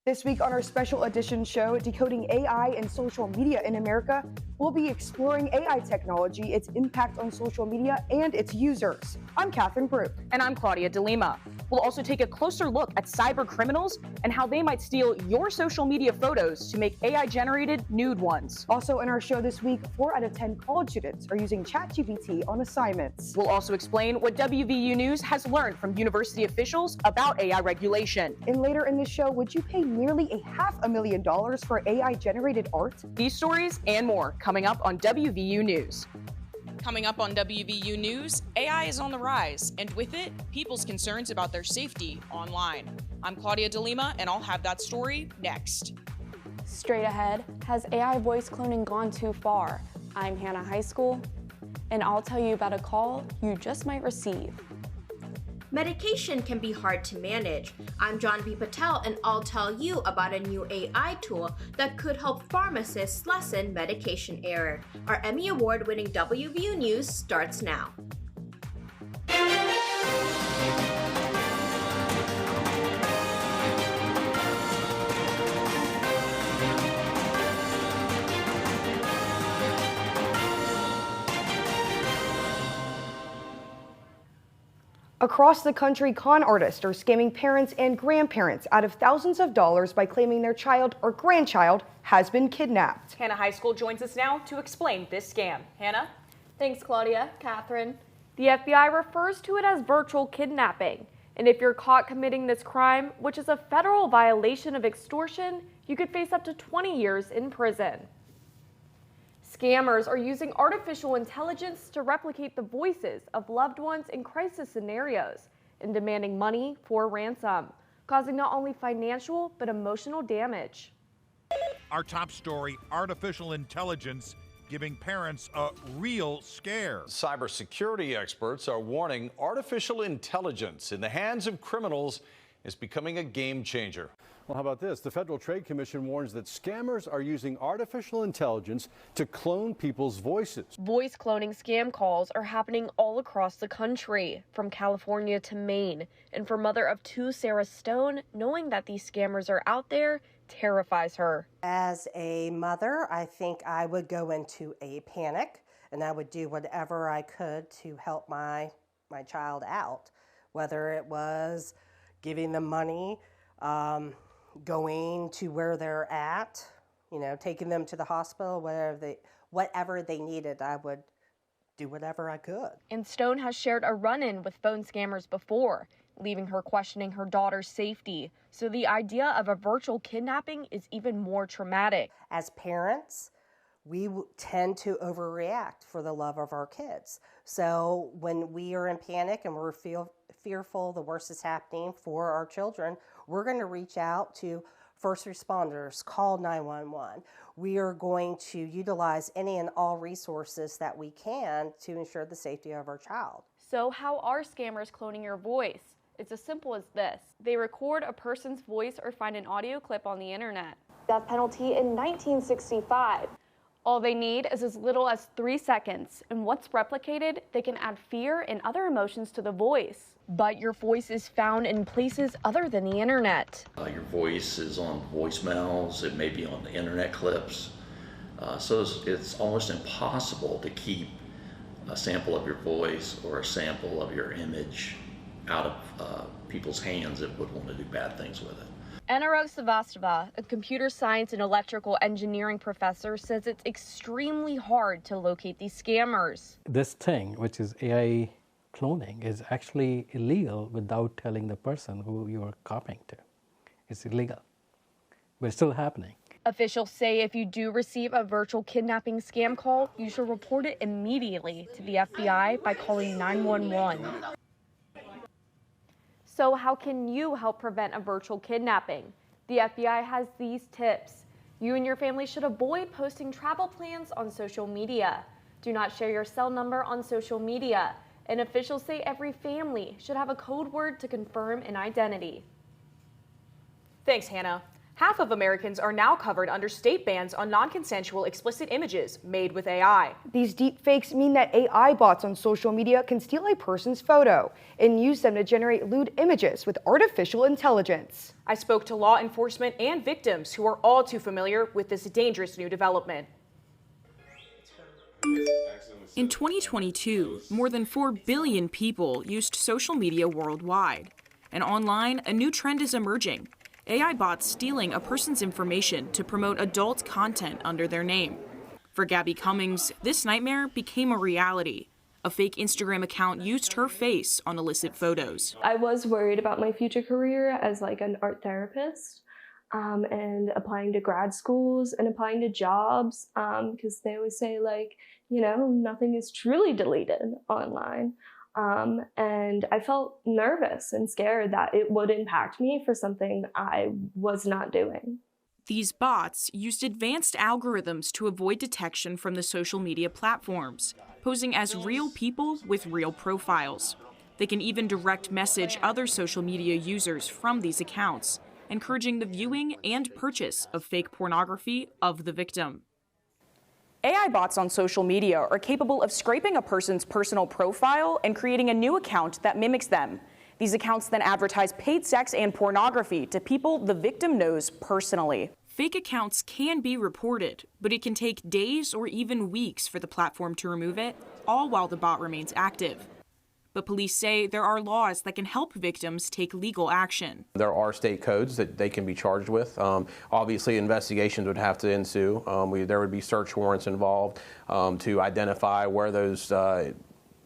This week on our special edition show, Decoding AI and Social Media in America, we'll be exploring AI technology, its impact on social media, and its users. I'm Catherine Brook. And I'm Claudia DeLima. We'll also take a closer look at cyber criminals and how they might steal your social media photos to make AI-generated nude ones. Also in our show this week, 4 out of 10 college students are using ChatGPT on assignments. We'll also explain what WVU News has learned from university officials about AI regulation. And later in the show, would you pay nearly $500,000 for AI-generated art? These stories and more coming up on WVU News. Coming up on WVU News, AI is on the rise, and with it, people's concerns about their safety online. I'm Claudia DeLima, and I'll have that story next. Straight ahead, has AI voice cloning gone too far? I'm Hannah High School, and I'll tell you about a call you just might receive. Medication can be hard to manage. I'm John B. Patel, and I'll tell you about a new AI tool that could help pharmacists lessen medication error. Our Emmy Award-winning WVU News starts now. Across the country, con artists are scamming parents and grandparents out of thousands of dollars by claiming their child or grandchild has been kidnapped. Hannah High School joins us now to explain this scam. Hannah? Thanks, Claudia. Catherine. The FBI refers to it as virtual kidnapping. And if you're caught committing this crime, which is a federal violation of extortion, you could face up to 20 years in prison. Scammers are using artificial intelligence to replicate the voices of loved ones in crisis scenarios and demanding money for ransom, causing not only financial but emotional damage. Our top story, artificial intelligence giving parents a real scare. Cybersecurity experts are warning artificial intelligence in the hands of criminals is becoming a game changer. Well, how about this? The Federal Trade Commission warns that scammers are using artificial intelligence to clone people's voices. Voice cloning scam calls are happening all across the country, from California to Maine. And for mother of 2, Sarah Stone, knowing that these scammers are out there terrifies her. As a mother, I think I would go into a panic, and I would do whatever I could to help my child out, whether it was giving them money, going to where they're at, taking them to the hospital, whatever they needed, I would do whatever I could. And Stone has shared a run-in with phone scammers before, leaving her questioning her daughter's safety. So the idea of a virtual kidnapping is even more traumatic. As parents, we tend to overreact for the love of our kids. So when we are in panic and we're fearful the worst is happening for our children, we're going to reach out to first responders, call 911. We are going to utilize any and all resources that we can to ensure the safety of our child. So how are scammers cloning your voice? It's as simple as this. They record a person's voice or find an audio clip on the internet. Death penalty in 1965. All they need is as little as 3 seconds, and once replicated, they can add fear and other emotions to the voice. But your voice is found in places other than the internet. Your voice is on voicemails, it may be on the internet clips, so it's almost impossible to keep a sample of your voice or a sample of your image out of people's hands that would want to do bad things with it. Enaro Savastava, a computer science and electrical engineering professor, says it's extremely hard to locate these scammers. This thing, which is AI cloning, is actually illegal without telling the person who you are copying to. It's illegal, but it's still happening. Officials say if you do receive a virtual kidnapping scam call, you should report it immediately to the FBI by calling 911. So how can you help prevent a virtual kidnapping? The FBI has these tips. You and your family should avoid posting travel plans on social media. Do not share your cell number on social media. And officials say every family should have a code word to confirm an identity. Thanks, Hannah. Half of Americans are now covered under state bans on non-consensual explicit images made with AI. These deep fakes mean that AI bots on social media can steal a person's photo and use them to generate lewd images with artificial intelligence. I spoke to law enforcement and victims who are all too familiar with this dangerous new development. In 2022, more than 4 billion people used social media worldwide. And online, a new trend is emerging. AI bots stealing a person's information to promote adult content under their name. For Gabby Cummings, this nightmare became a reality. A fake Instagram account used her face on illicit photos. I was worried about my future career as like an art therapist and applying to grad schools and applying to jobs because they always say like, you know, nothing is truly deleted online. And I felt nervous and scared that it would impact me for something I was not doing. These bots used advanced algorithms to avoid detection from the social media platforms, posing as real people with real profiles. They can even direct message other social media users from these accounts, encouraging the viewing and purchase of fake pornography of the victim. AI bots on social media are capable of scraping a person's personal profile and creating a new account that mimics them. These accounts then advertise paid sex and pornography to people the victim knows personally. Fake accounts can be reported, but it can take days or even weeks for the platform to remove it, all while the bot remains active. But police say there are laws that can help victims take legal action. There are state codes that they can be charged with. Obviously, investigations would have to ensue. There would be search warrants involved to identify where those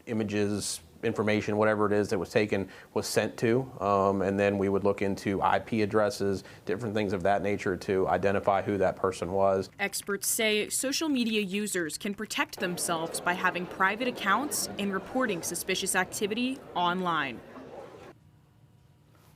images, information, whatever it is that was taken, was sent to. And then we would look into IP addresses, different things of that nature to identify who that person was. Experts say social media users can protect themselves by having private accounts and reporting suspicious activity online.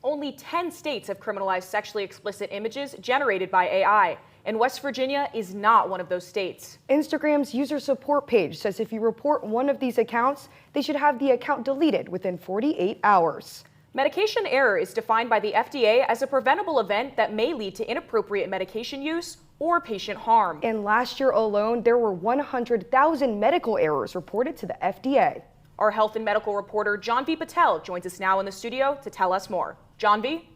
Only 10 states have criminalized sexually explicit images generated by AI, and West Virginia is not one of those states. Instagram's user support page says if you report one of these accounts, they should have the account deleted within 48 hours. Medication error is defined by the FDA as a preventable event that may lead to inappropriate medication use or patient harm. And last year alone, there were 100,000 medical errors reported to the FDA. Our health and medical reporter, John V. Patel, joins us now in the studio to tell us more. John V.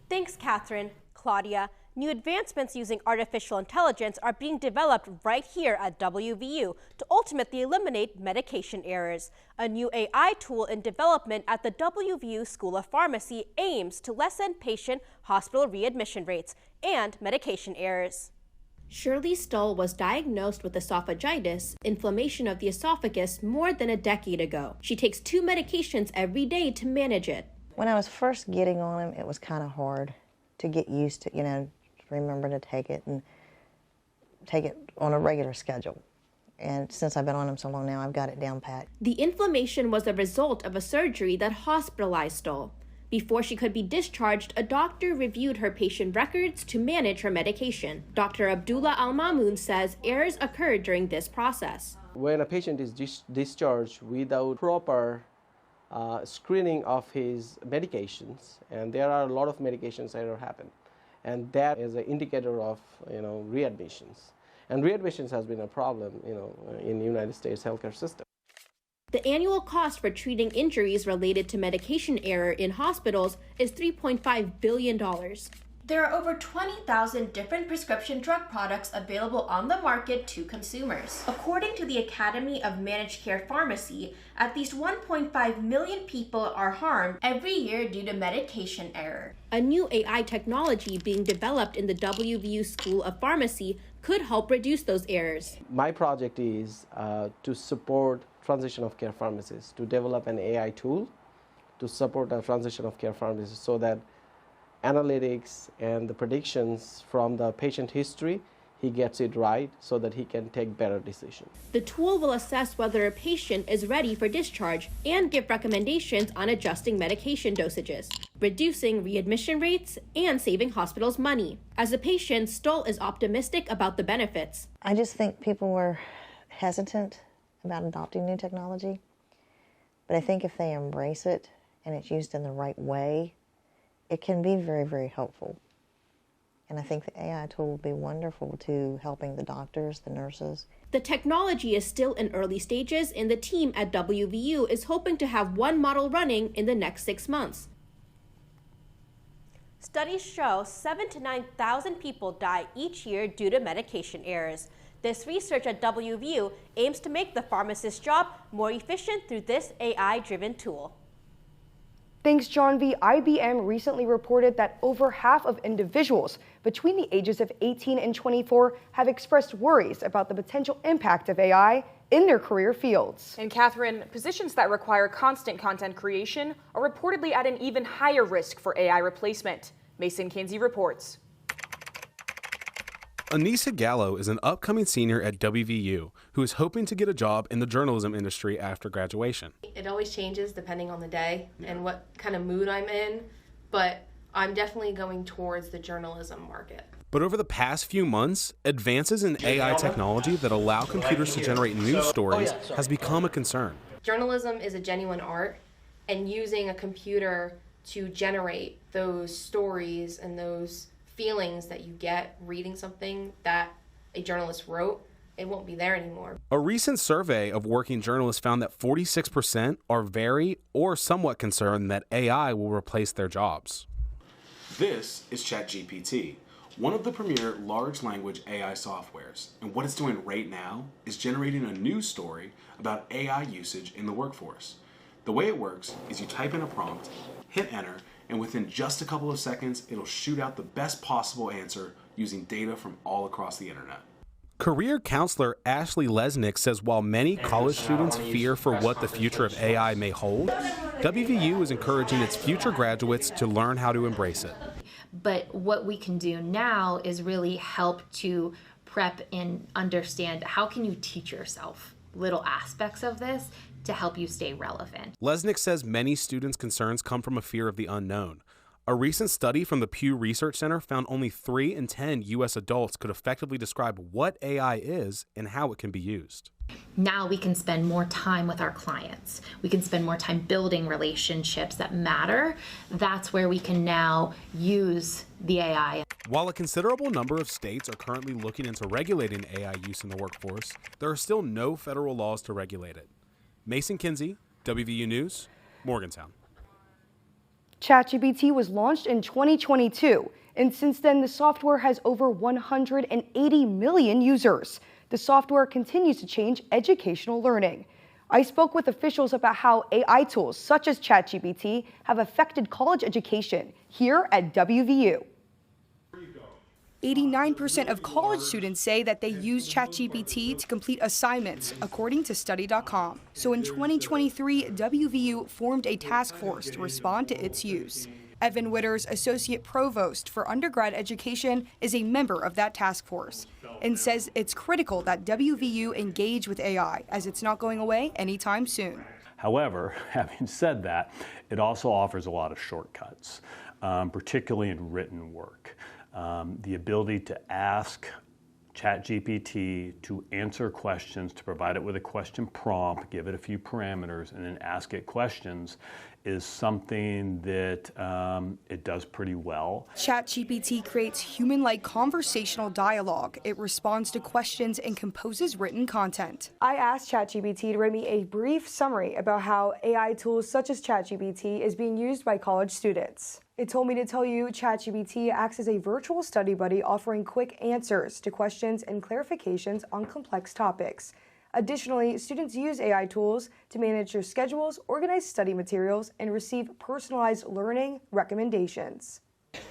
Thanks, Catherine. Claudia. New advancements using artificial intelligence are being developed right here at WVU to ultimately eliminate medication errors. A new AI tool in development at the WVU School of Pharmacy aims to lessen patient hospital readmission rates and medication errors. Shirley Stoll was diagnosed with esophagitis, inflammation of the esophagus, more than a decade ago. She takes 2 medications every day to manage it. When I was first getting on them, it was kind of hard to get used to, remember to take it and take it on a regular schedule. And since I've been on them so long now, I've got it down pat. The inflammation was a result of a surgery that hospitalized Stoll. Before she could be discharged, a doctor reviewed her patient records to manage her medication. Dr. Abdullah Al-Mamoun says errors occurred during this process. When a patient is discharged without proper screening of his medications, and there are a lot of medications that happen, and that is an indicator of readmissions. And readmissions has been a problem in the United States healthcare system. The annual cost for treating injuries related to medication error in hospitals is $3.5 billion. There are over 20,000 different prescription drug products available on the market to consumers. According to the Academy of Managed Care Pharmacy, at least 1.5 million people are harmed every year due to medication error. A new AI technology being developed in the WVU School of Pharmacy could help reduce those errors. My project is to support transition of care pharmacists, to develop an AI tool to support the transition of care pharmacists so that analytics and the predictions from the patient history, he gets it right so that he can take better decisions. The tool will assess whether a patient is ready for discharge and give recommendations on adjusting medication dosages, reducing readmission rates, and saving hospitals money. As a patient, Stoll is optimistic about the benefits. I just think people were hesitant about adopting new technology, but I think if they embrace it and it's used in the right way, it can be very, very helpful. And I think the AI tool will be wonderful to helping the doctors, the nurses. The technology is still in early stages, and the team at WVU is hoping to have one model running in the next 6 months. Studies show 7,000 to 9,000 people die each year due to medication errors. This research at WVU aims to make the pharmacist's job more efficient through this AI-driven tool. Thanks, John V. IBM recently reported that over half of individuals between the ages of 18 and 24 have expressed worries about the potential impact of AI in their career fields. And Catherine, positions that require constant content creation are reportedly at an even higher risk for AI replacement. Mason Kinsey reports. Anissa Gallo is an upcoming senior at WVU who is hoping to get a job in the journalism industry after graduation. It always changes depending on the day and what kind of mood I'm in, but I'm definitely going towards the journalism market. But over the past few months, advances in AI technology that allow computers to generate news stories has become a concern. Journalism is a genuine art, and using a computer to generate those stories and those feelings that you get reading something that a journalist wrote, it won't be there anymore. A recent survey of working journalists found that 46% are very or somewhat concerned that AI will replace their jobs. This is ChatGPT, one of the premier large language AI softwares, and what it's doing right now is generating a news story about AI usage in the workforce. The way it works is you type in a prompt, hit enter, and within just a couple of seconds, it'll shoot out the best possible answer using data from all across the internet. Career counselor Ashley Lesnick says while many college students fear for what the future of AI may hold, WVU is encouraging its future graduates to learn how to embrace it. But what we can do now is really help to prep and understand how can you teach yourself little aspects of this to help you stay relevant. Lesnick says many students' concerns come from a fear of the unknown. A recent study from the Pew Research Center found only 3 in 10 U.S. adults could effectively describe what AI is and how it can be used. Now we can spend more time with our clients. We can spend more time building relationships that matter. That's where we can now use the AI. While a considerable number of states are currently looking into regulating AI use in the workforce, there are still no federal laws to regulate it. Mason Kinsey, WVU News, Morgantown. ChatGPT was launched in 2022, and since then the software has over 180 million users. The software continues to change educational learning. I spoke with officials about how AI tools such as ChatGPT have affected college education here at WVU. 89% of college students say that they use ChatGPT to complete assignments, according to Study.com. So in 2023, WVU formed a task force to respond to its use. Evan Witters, Associate Provost for Undergrad Education, is a member of that task force and says it's critical that WVU engage with AI as it's not going away anytime soon. However, having said that, it also offers a lot of shortcuts, particularly in written work. The ability to ask ChatGPT to answer questions, to provide it with a question prompt, give it a few parameters, and then ask it questions is something that it does pretty well. ChatGPT creates human-like conversational dialogue. It responds to questions and composes written content. I asked ChatGPT to write me a brief summary about how AI tools such as ChatGPT is being used by college students. It told me to tell you ChatGPT acts as a virtual study buddy offering quick answers to questions and clarifications on complex topics. Additionally, students use AI tools to manage their schedules, organize study materials, and receive personalized learning recommendations.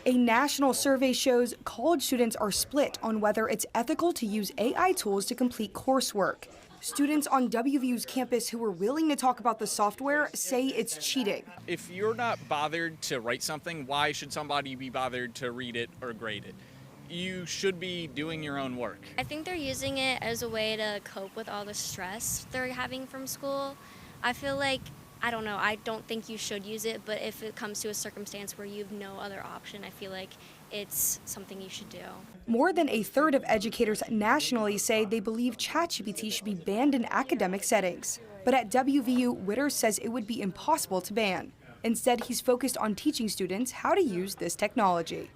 A national survey shows college students are split on whether it's ethical to use AI tools to complete coursework. Students on WVU's campus who are willing to talk about the software say it's cheating. If you're not bothered to write something, why should somebody be bothered to read it or grade it? You should be doing your own work. I think they're using it as a way to cope with all the stress they're having from school. I feel like, I don't know, I don't think you should use it, but if it comes to a circumstance where you have no other option, I feel like it's something you should do. More than a third of educators nationally say they believe ChatGPT should be banned in academic settings. But at WVU, Witters says it would be impossible to ban. Instead, he's focused on teaching students how to use this technology.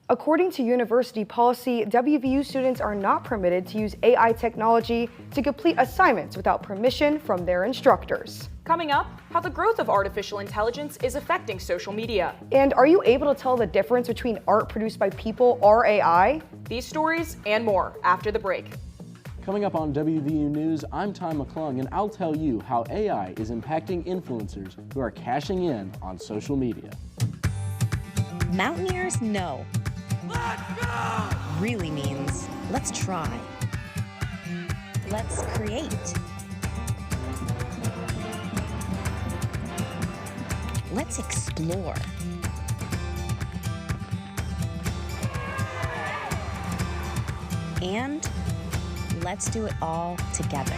According to university policy, WVU students are not permitted to use AI technology to complete assignments without permission from their instructors. Coming up, how the growth of artificial intelligence is affecting social media. And are you able to tell the difference between art produced by people or AI? These stories and more after the break. Coming up on WVU News, I'm Ty McClung, and I'll tell you how AI is impacting influencers who are cashing in on social media. Mountaineers know. Let's go! Really means let's try. Let's create. Let's explore. And let's do it all together.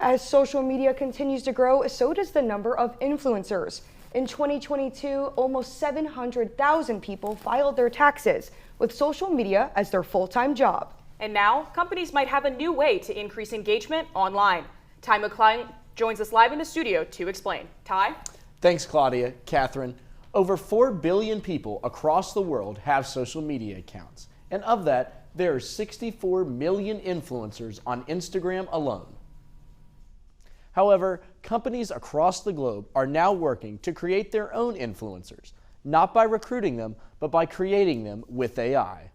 As social media continues to grow, so does the number of influencers. In 2022, almost 700,000 people filed their taxes, with social media as their full-time job. And now, companies might have a new way to increase engagement online. Ty McClung joins us live in the studio to explain. Ty? Thanks, Claudia. Catherine, over 4 billion people across the world have social media accounts. And of that, there are 64 million influencers on Instagram alone. However, companies across the globe are now working to create their own influencers, not by recruiting them, but by creating them with AI.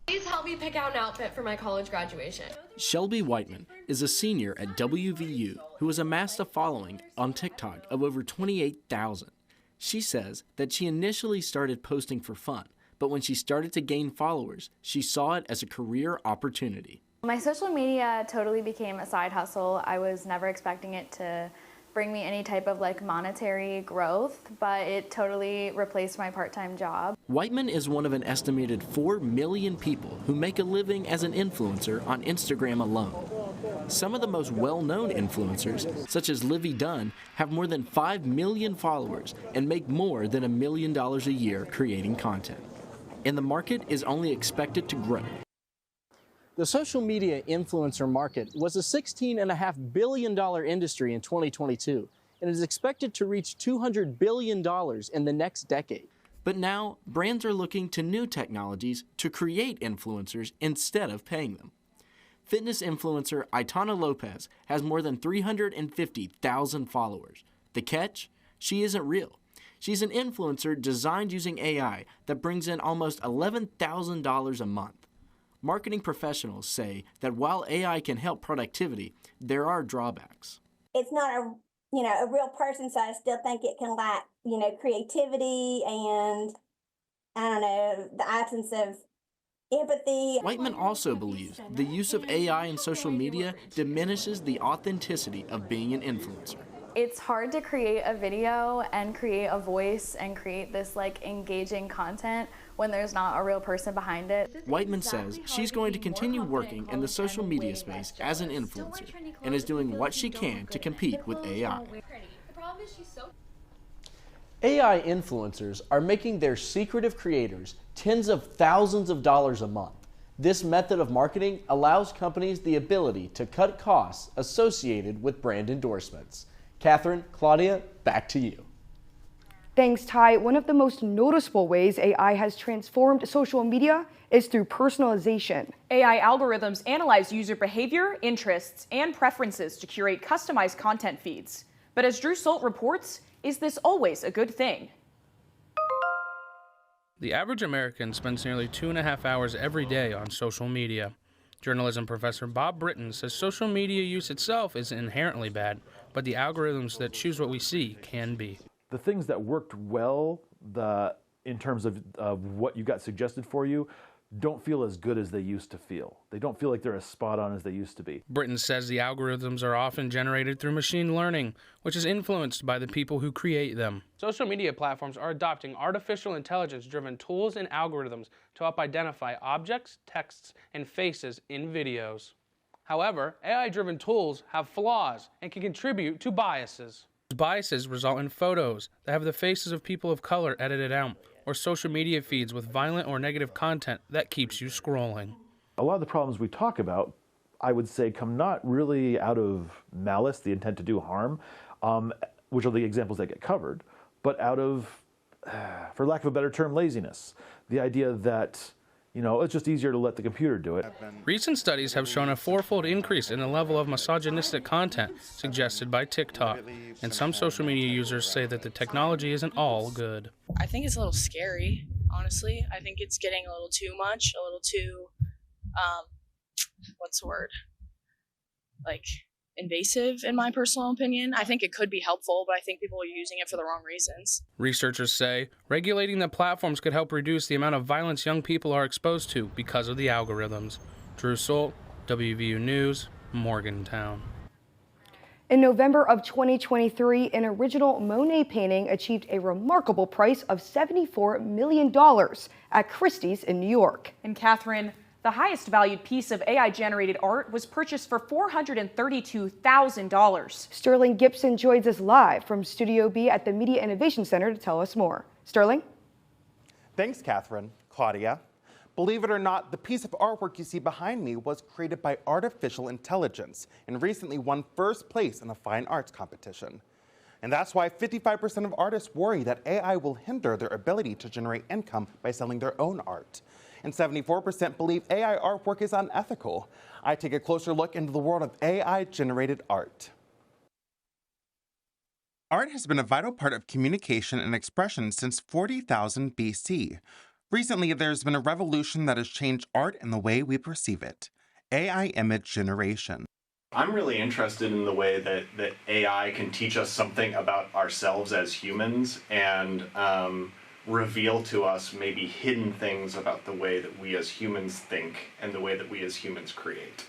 Please help me pick out an outfit for my college graduation. Shelby Whiteman is a senior at WVU who has amassed a following on TikTok of over 28,000. She says that she initially started posting for fun, but when she started to gain followers, she saw it as a career opportunity. My social media totally became a side hustle. I was never expecting it to bring me any type of monetary growth, but it totally replaced my part-time job. Whiteman is one of an estimated 4 million people who make a living as an influencer on Instagram alone. Some of the most well-known influencers, such as Livy Dunn, have more than 5 million followers and make more than $1 million a year creating content. And the market is only expected to grow. The social media influencer market was a $16.5 billion industry in 2022 and is expected to reach $200 billion in the next decade. But now, brands are looking to new technologies to create influencers instead of paying them. Fitness influencer Aitana Lopez has more than 350,000 followers. The catch? She isn't real. She's an influencer designed using AI that brings in almost $11,000 a month. Marketing professionals say that while AI can help productivity, there are drawbacks. It's not a real person, so I still think it can lack, creativity and, the absence of empathy. Whiteman also believes the use of AI in social media diminishes the authenticity of being an influencer. It's hard to create a video and create a voice and create this engaging content when there's not a real person behind it. Whiteman says she's going to continue working in the social media space as an influencer and is doing what she can to compete with AI. AI influencers are making their secretive creators tens of thousands of dollars a month. This method of marketing allows companies the ability to cut costs associated with brand endorsements. Catherine, Claudia, back to you. Thanks, Ty. One of the most noticeable ways AI has transformed social media is through personalization. AI algorithms analyze user behavior, interests, and preferences to curate customized content feeds. But as Drew Solt reports, is this always a good thing? The average American spends nearly 2.5 hours every day on social media. Journalism professor Bob Britton says social media use itself isn't inherently bad, but the algorithms that choose what we see can be. The things that worked well in terms of what you got suggested for you don't feel as good as they used to feel. They don't feel like they're as spot on as they used to be. Britton says the algorithms are often generated through machine learning, which is influenced by the people who create them. Social media platforms are adopting artificial intelligence-driven tools and algorithms to help identify objects, texts, and faces in videos. However, AI-driven tools have flaws and can contribute to biases. Biases result in photos that have the faces of people of color edited out, or social media feeds with violent or negative content that keeps you scrolling. A lot of the problems we talk about, I would say, come not really out of malice, the intent to do harm, which are the examples that get covered, but out of, for lack of a better term, laziness. The idea that, it's just easier to let the computer do it. Recent studies have shown a fourfold increase in the level of misogynistic content suggested by TikTok, and some social media users say that the technology isn't all good. I think it's a little scary, honestly. I think it's getting a little too much, a little too, what's the word? Like, invasive, in my personal opinion. I think it could be helpful, but I think people are using it for the wrong reasons. Researchers say regulating the platforms could help reduce the amount of violence young people are exposed to because of the algorithms. Drew Solt, WVU News, Morgantown. In November of 2023, an original Monet painting achieved a remarkable price of $74 million at Christie's in New York. And Catherine, the highest valued piece of AI-generated art was purchased for $432,000. Sterling Gibson joins us live from Studio B at the Media Innovation Center to tell us more. Sterling? Thanks, Catherine. Claudia. Believe it or not, the piece of artwork you see behind me was created by artificial intelligence and recently won first place in a fine arts competition. And that's why 55% of artists worry that AI will hinder their ability to generate income by selling their own art. And 74% believe AI artwork is unethical. I take a closer look into the world of AI-generated art. Art has been a vital part of communication and expression since 40,000 BC. Recently, there's been a revolution that has changed art and the way we perceive it: AI image generation. I'm really interested in the way that AI can teach us something about ourselves as humans and reveal to us maybe hidden things about the way that we as humans think and the way that we as humans create.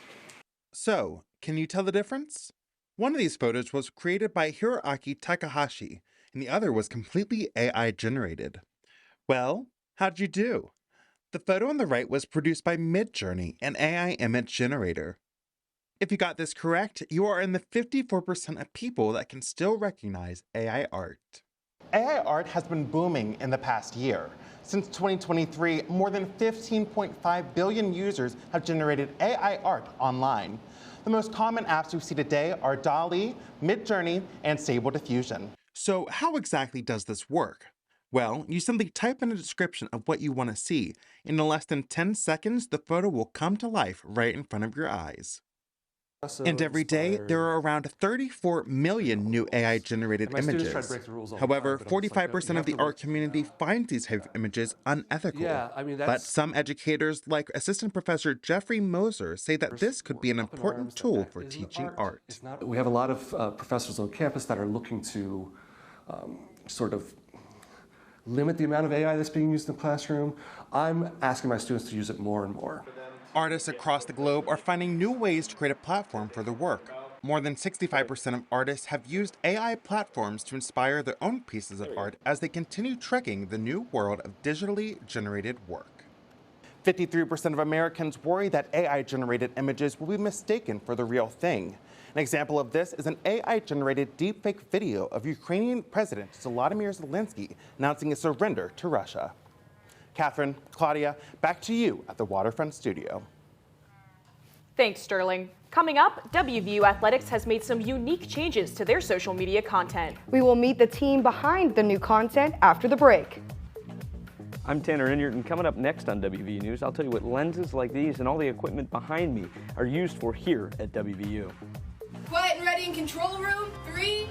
So, can you tell the difference? One of these photos was created by Hiroaki Takahashi, and the other was completely AI generated. Well, how'd you do? The photo on the right was produced by Midjourney, an AI image generator. If you got this correct, you are in the 54% of people that can still recognize AI art. AI art has been booming in the past year. Since 2023, more than 15.5 billion users have generated AI art online. The most common apps we see today are DALL-E, Midjourney, and Stable Diffusion. So how exactly does this work? Well, you simply type in a description of what you want to see. In less than 10 seconds, the photo will come to life right in front of your eyes. And every day, there are around 34 million new AI-generated images. However, 45% of the art community finds these type of images unethical. But some educators, like Assistant Professor Jeffrey Moser, say that this could be an important tool for teaching art. We have a lot of professors on campus that are looking to sort of limit the amount of AI that's being used in the classroom. I'm asking my students to use it more and more. Artists across the globe are finding new ways to create a platform for their work. More than 65% of artists have used AI platforms to inspire their own pieces of art as they continue trekking the new world of digitally generated work. 53% of Americans worry that AI-generated images will be mistaken for the real thing. An example of this is an AI-generated deepfake video of Ukrainian President Volodymyr Zelensky announcing a surrender to Russia. Catherine, Claudia, back to you at the Waterfront Studio. Thanks, Sterling. Coming up, WVU Athletics has made some unique changes to their social media content. We will meet the team behind the new content after the break. I'm Tanner Inyard, and coming up next on WVU News, I'll tell you what lenses like these and all the equipment behind me are used for here at WVU. Quiet and ready in control room. 3,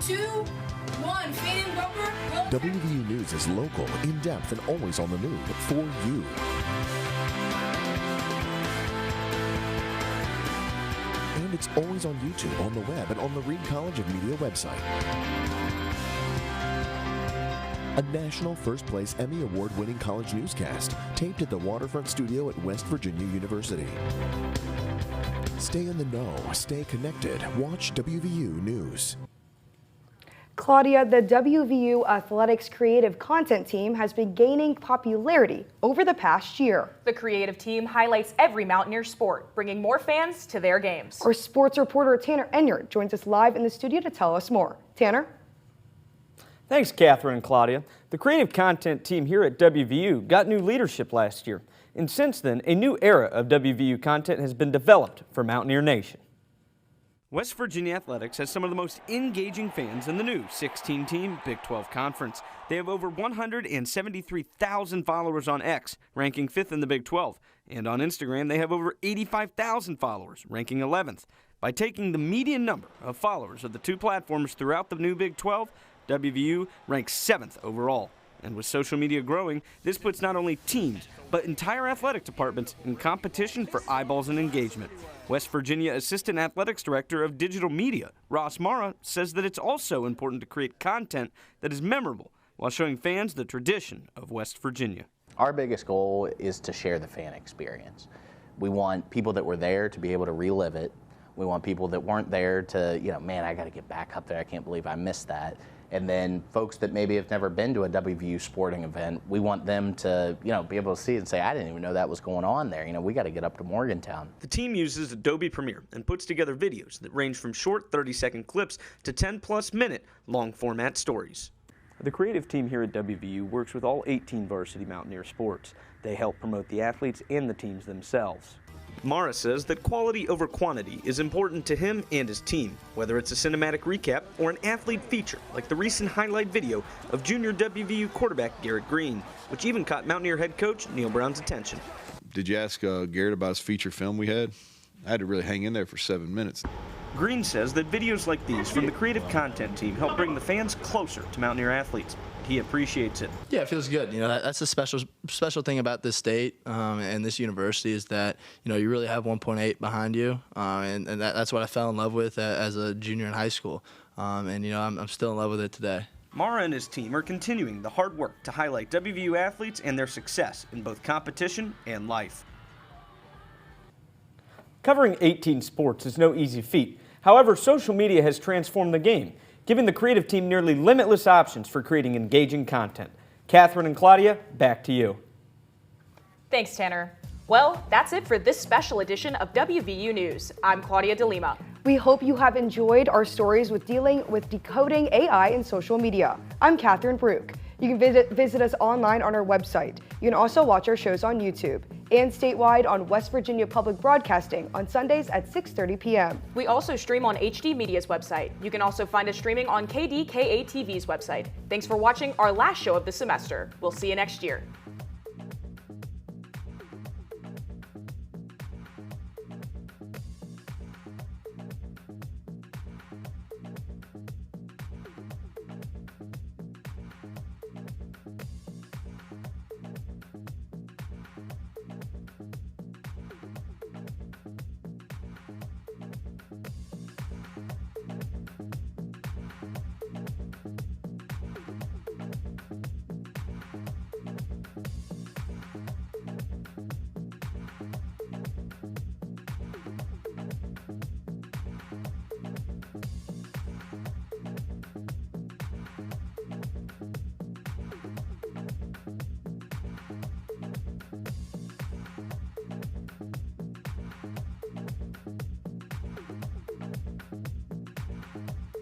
2, 1. Fade in bumper. WVU News is local, in-depth, and always on the move for you. And it's always on YouTube, on the web, and on the Reed College of Media website. A national first-place Emmy Award-winning college newscast, taped at the Waterfront Studio at West Virginia University. Stay in the know, stay connected, watch WVU News. Claudia, the WVU Athletics creative content team has been gaining popularity over the past year. The creative team highlights every Mountaineer sport, bringing more fans to their games. Our sports reporter Tanner Enyart joins us live in the studio to tell us more. Tanner? Thanks, Catherine and Claudia. The creative content team here at WVU got new leadership last year, and since then, a new era of WVU content has been developed for Mountaineer Nation. West Virginia Athletics has some of the most engaging fans in the new 16-team Big 12 Conference. They have over 173,000 followers on X, ranking 5th in the Big 12. And on Instagram, they have over 85,000 followers, ranking 11th. By taking the median number of followers of the two platforms throughout the new Big 12, WVU ranks 7th overall. And with social media growing, this puts not only teams, but entire athletic departments in competition for eyeballs and engagement. West Virginia Assistant Athletics Director of Digital Media, Ross Mara, says that it's also important to create content that is memorable while showing fans the tradition of West Virginia. Our biggest goal is to share the fan experience. We want people that were there to be able to relive it. We want people that weren't there to, man, I got to get back up there. I can't believe I missed that. And then folks that maybe have never been to a WVU sporting event, we want them to, be able to see it and say, I didn't even know that was going on there. We got to get up to Morgantown. The team uses Adobe Premiere and puts together videos that range from short 30-second clips to 10-plus minute long-format stories. The creative team here at WVU works with all 18 varsity Mountaineer sports. They help promote the athletes and the teams themselves. Mara says that quality over quantity is important to him and his team, whether it's a cinematic recap or an athlete feature like the recent highlight video of junior WVU quarterback Garrett Green, which even caught Mountaineer head coach Neil Brown's attention. Did you ask Garrett about his feature film we had? I had to really hang in there for 7 minutes. Green says that videos like these from the creative content team help bring the fans closer to Mountaineer athletes. He appreciates it. Yeah, it feels good. That's the special thing about this state and this university is that, you really have 1.8 behind you, and that's what I fell in love with as a junior in high school. I'm still in love with it today. Mara and his team are continuing the hard work to highlight WVU athletes and their success in both competition and life. Covering 18 sports is no easy feat. However, social media has transformed the game, giving the creative team nearly limitless options for creating engaging content. Catherine and Claudia, back to you. Thanks, Tanner. Well, that's it for this special edition of WVU News. I'm Claudia DeLima. We hope you have enjoyed our stories with dealing with decoding AI in social media. I'm Catherine Brook. You can visit us online on our website. You can also watch our shows on YouTube and statewide on West Virginia Public Broadcasting on Sundays at 6:30 p.m. We also stream on HD Media's website. You can also find us streaming on KDKA TV's website. Thanks for watching our last show of the semester. We'll see you next year.